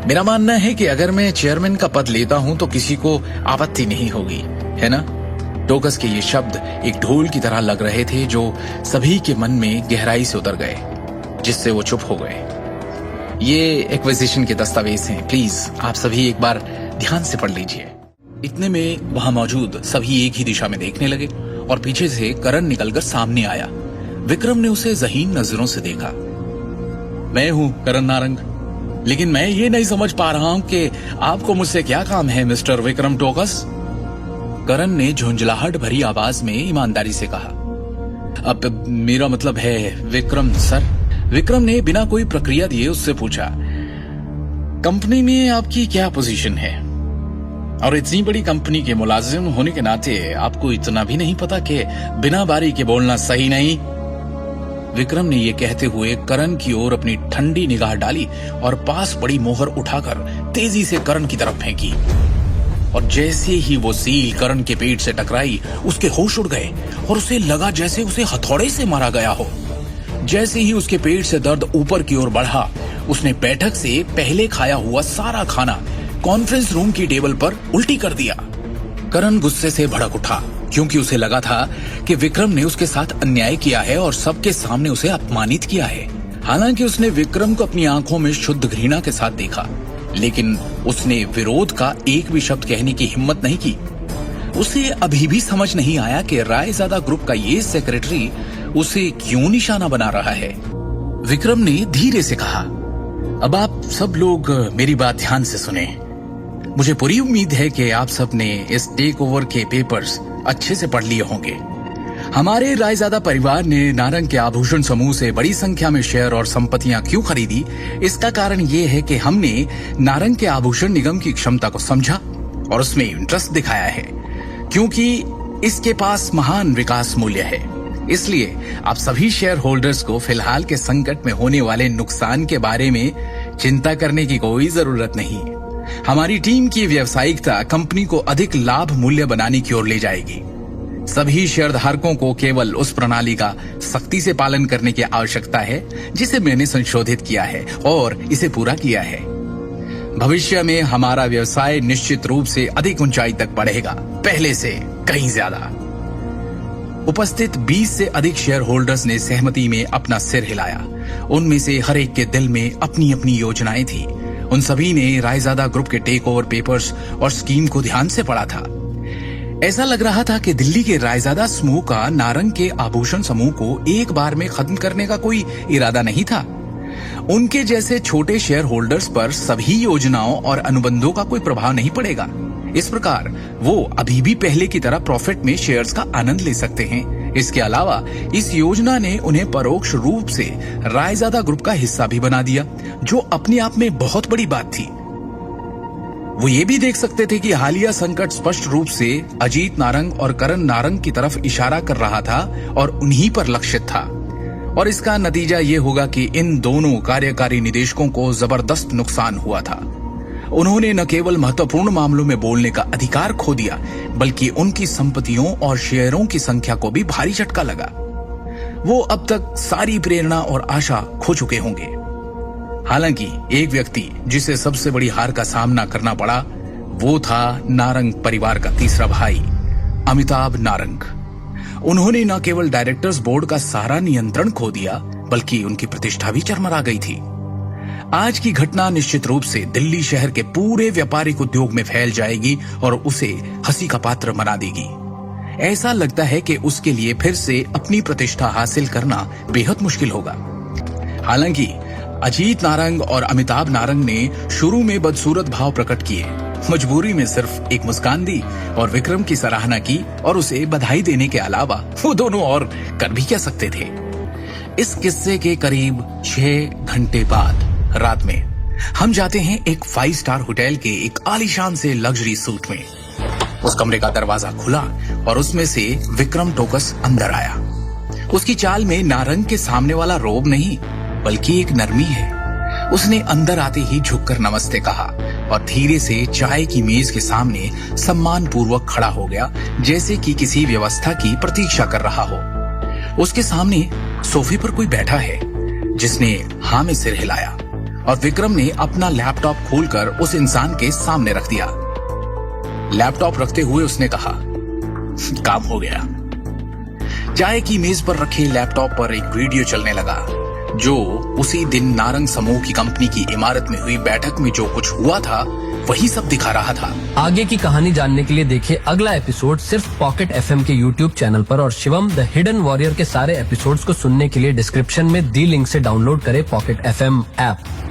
मेरा मानना है कि अगर मैं चेयरमैन का पद लेता हूं तो किसी को आपत्ति नहीं होगी, है ना? टोकस के ये शब्द एक ढोल की तरह लग रहे थे जो सभी के मन में गहराई से उतर गए, जिससे वो चुप हो गए। ये एक्विजिशन के दस्तावेज हैं, प्लीज आप सभी एक बार ध्यान से पढ़ लीजिए। इतने में वहां मौजूद सभी एक ही दिशा में देखने लगे और पीछे से करण निकलकर सामने आया। विक्रम ने उसे ज़हीन नजरों से देखा। मैं हूं करण नारंग, लेकिन मैं ये नहीं समझ पा रहा हूं कि आपको मुझसे क्या काम है मिस्टर विक्रम टोकस? करण ने झुंझलाहट भरी आवाज में ईमानदारी से कहा। अब मेरा मतलब है विक्रम सर। विक्रम ने बिना कोई प्रक्रिया दिए उससे पूछा, कंपनी में आपकी क्या पोजीशन है? और इतनी बड़ी कंपनी के मुलाजिम होने के नाते आपको इतना भी नहीं पता कि बिना बारी के बोलना सही नहीं? विक्रम ने यह कहते हुए करण की ओर अपनी ठंडी निगाह डाली और पास पड़ी मोहर उठाकर तेजी से करण की तरफ फेंकी। और जैसे ही वो सील करण के पेट से टकराई, उसके होश उड़ गए और उसे लगा जैसे उसे हथौड़े से मारा गया हो। जैसे ही उसके पेट से दर्द ऊपर की ओर बढ़ा, उसने बैठक से पहले खाया हुआ सारा खाना कॉन्फ्रेंस रूम की टेबल पर उल्टी कर दिया। करण गुस्से से भड़क उठा, क्योंकि उसे लगा था कि विक्रम ने उसके साथ अन्याय किया है और सबके सामने उसे अपमानित किया है। हालांकि उसने विक्रम को अपनी आंखों में शुद्ध घृणा के साथ देखा, लेकिन उसने विरोध का एक भी शब्द कहने की हिम्मत नहीं की। उसे अभी भी समझ नहीं आया कि रायजादा ग्रुप का ये सेक्रेटरी उसे क्यों निशाना बना रहा है। विक्रम ने धीरे से कहा, अब आप सब लोग मेरी बात ध्यान से सुने। मुझे पूरी उम्मीद है कि आप सब ने इस टेक ओवर के पेपर्स अच्छे से पढ़ लिए होंगे। हमारे रायजादा परिवार ने नारंग के आभूषण समूह से बड़ी संख्या में शेयर और संपत्तियां क्यों खरीदी, इसका कारण ये है कि हमने नारंग के आभूषण निगम की क्षमता को समझा और उसमें इंटरेस्ट दिखाया है, क्योंकि इसके पास महान विकास मूल्य है। इसलिए आप सभी शेयर होल्डर्स को फिलहाल के संकट में होने वाले नुकसान के बारे में चिंता करने की कोई जरूरत नहीं। हमारी टीम की व्यावसायिकता कंपनी को अधिक लाभ मूल्य बनाने की ओर ले जाएगी। सभी शेयरधारकों को केवल उस प्रणाली का सख्ती से पालन करने की आवश्यकता है जिसे मैंने संशोधित किया है और इसे पूरा किया है। भविष्य में हमारा व्यवसाय निश्चित रूप से अधिक ऊंचाई तक बढ़ेगा, पहले से कहीं ज्यादा। उपस्थित 20 से अधिक शेयर होल्डर्स ने सहमति में अपना सिर हिलाया। उनमें से हर एक के दिल में अपनी अपनी योजनाएं थी। उन सभी ने रायजादा ग्रुप के टेक ओवर पेपर्स और स्कीम को ध्यान से पढ़ा था। ऐसा लग रहा था कि दिल्ली के रायजादा समूह का नारंग के आभूषण समूह को एक बार में खत्म करने का कोई इरादा नहीं था। उनके जैसे छोटे शेयर होल्डर्स पर सभी योजनाओं और अनुबंधों का कोई प्रभाव नहीं पड़ेगा। इस प्रकार वो अभी भी पहले की तरह प्रॉफिट में शेयर्स का आनंद ले सकते हैं। इसके अलावा इस योजना ने उन्हें परोक्ष रूप से रायजादा ग्रुप का हिस्सा भी बना दिया, जो अपने आप में बहुत बड़ी बात थी। वो ये भी देख सकते थे कि हालिया संकट स्पष्ट रूप से अजीत नारंग और करण नारंग की तरफ इशारा कर रहा था और उन्हीं पर लक्षित था। और इसका नतीजा ये होगा कि इन दोनों कार्यकारी निदेशकों को जबरदस्त नुकसान हुआ था। उन्होंने न केवल महत्वपूर्ण मामलों में बोलने का अधिकार खो दिया, बल्कि उनकी संपत्तियों और शेयरों की संख्या को भी भारी झटका लगा। वो अब तक सारी प्रेरणा और आशा खो चुके होंगे। हालांकि एक व्यक्ति जिसे सबसे बड़ी हार का सामना करना पड़ा, वो था नारंग परिवार का तीसरा भाई, अमिताभ नारंग। उन्होंने न केवल डायरेक्टर्स बोर्ड का सारा नियंत्रण खो दिया, बल्कि उनकी प्रतिष्ठा भी चरमरा गई थी। आज की घटना निश्चित रूप से दिल्ली शहर के पूरे व्यापारिक उद्योग में फैल जाएगी और उसे हंसी का पात्र बना देगी। ऐसा लगता है कि उसके लिए फिर से अपनी प्रतिष्ठा हासिल करना बेहद मुश्किल होगा। हालांकि अजीत नारंग और अमिताभ नारंग ने शुरू में बदसूरत भाव प्रकट किए, मजबूरी में सिर्फ एक मुस्कान दी और विक्रम की सराहना की और उसे बधाई देने के अलावा वो दोनों और कर भी क्या सकते थे। इस किस्से के करीब 6 घंटे बाद रात में हम जाते हैं एक 5 स्टार होटल के एक आलीशान से लग्जरी सूट में। उस कमरे का दरवाजा खुला और उसमें से विक्रम टोकस अंदर आया। उसकी चाल में नारंग के सामने वाला रोब नहीं, बल्कि एक नरमी है। उसने अंदर आते ही झुककर नमस्ते कहा और धीरे से चाय की मेज के सामने सम्मान पूर्वक खड़ा हो गया, जैसे कि किसी व्यवस्था की प्रतीक्षा कर रहा हो। उसके सामने सोफे पर कोई बैठा है, जिसने हाँ में सिर हिलाया और विक्रम ने अपना लैपटॉप खोलकर उस इंसान के सामने रख दिया। लैपटॉप रखते हुए उसने कहा, काम हो गया। चाय की मेज पर रखे लैपटॉप पर एक वीडियो चलने लगा जो उसी दिन नारंग समूह की कंपनी की इमारत में हुई बैठक में जो कुछ हुआ था वही सब दिखा रहा था। आगे की कहानी जानने के लिए देखिए अगला एपिसोड सिर्फ पॉकेट एफएम के यूट्यूब चैनल पर और शिवम द हिडन वॉरियर के सारे एपिसोड्स को सुनने के लिए डिस्क्रिप्शन में दी लिंक से डाउनलोड करें पॉकेट एफएम ऐप।